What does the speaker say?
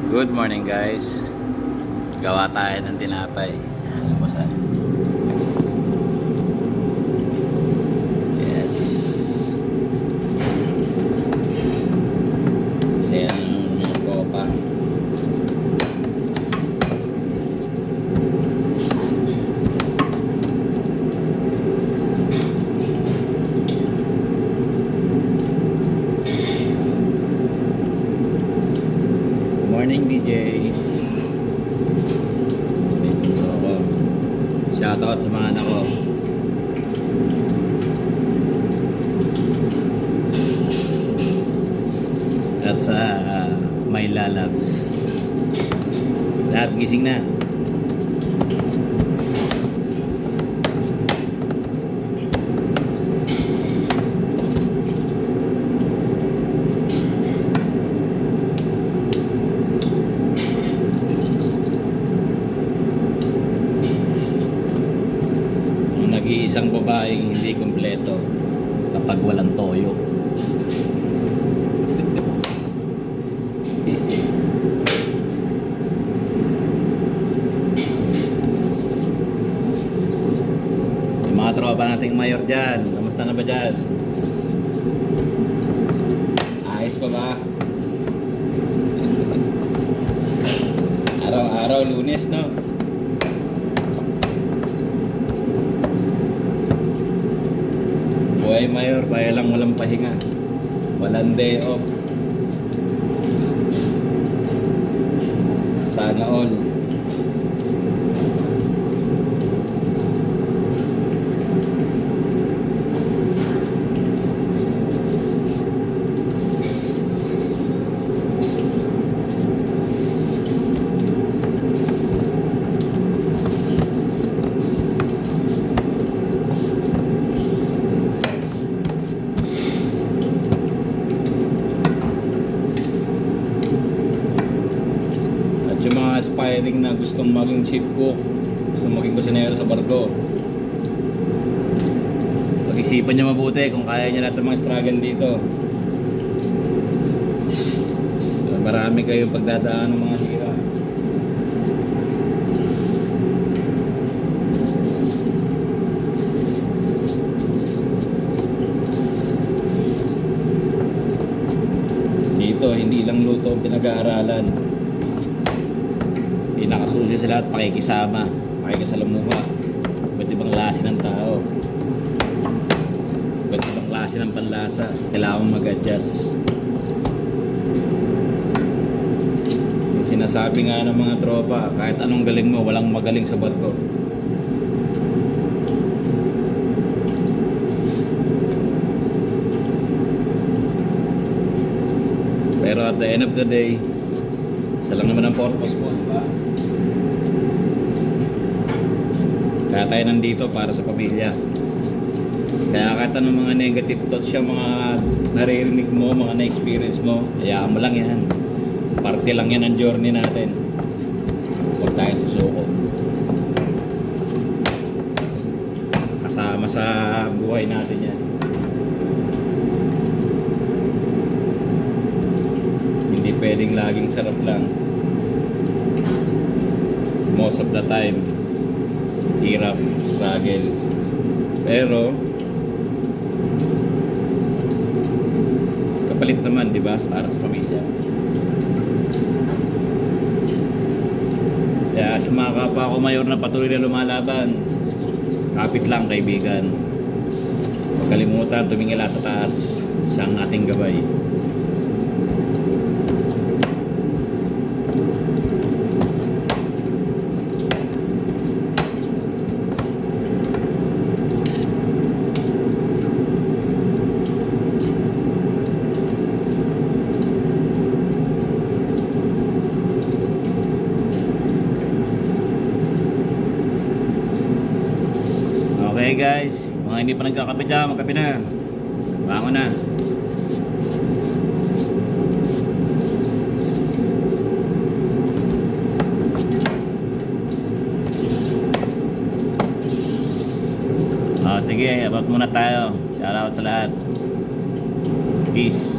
Good morning guys. Gawa tayo ng tinapay. Almusal. Yes. Kasi ang copa. Morning DJ. So ako. Shoutout sa mga anak ko. At sa my lalabs. Lab, gising na. Nag-iisang babaeng hindi kumpleto kapag walang toyo. Yung mga tropa nating mayor dyan, kamusta na ba dyan? Ayos pa ba? Araw-araw Lunes, no? Buhay mayor, tayo lang walang pahinga. Walang day off. Sana all. Yung mga aspiring na gustong maging chief cook, gustong maging kusinero sa barko, pag-isipan nyo mabuti kung kaya nyo lahat ng mga struggle dito. Marami kayong pagdadaan ng mga hira. Dito hindi lang luto ang pinag-aaralan, pinakasusi sa lahat, pakikisama, pakikisalamuha, iba't ibang klase ng tao, iba't ibang klase ng panlasa, kailangan mag-adjust. Yung sinasabi nga ng mga tropa, kahit anong galing mo, walang magaling sa barko. Pero at the end of the day, isa lang naman ang purpose mo, di ba? Kaya tayo nandito para sa pamilya. Kaya kahit anong mga negative thoughts siya, mga naririnig mo, mga na-experience mo, hayaan mo lang yan. Parte lang yan ang journey natin. Huwag tayong susuko. Kasama sa buhay natin yan. Hindi pwedeng laging sarap lang. Most of the time, hirap, struggle. Pero kapalit naman, di ba? Para sa pamilya. Kaya sa mga kapwa ko mayor na patuloy na lumalaban, kapit lang kaibigan. Huwag kalimutan tumingala sa taas. Siya ang ating gabay. Okay guys, mga hindi pa nagkakape dyan, magkape na. Bango na. Sige, abot muna tayo. Shoutout sa lahat. Peace.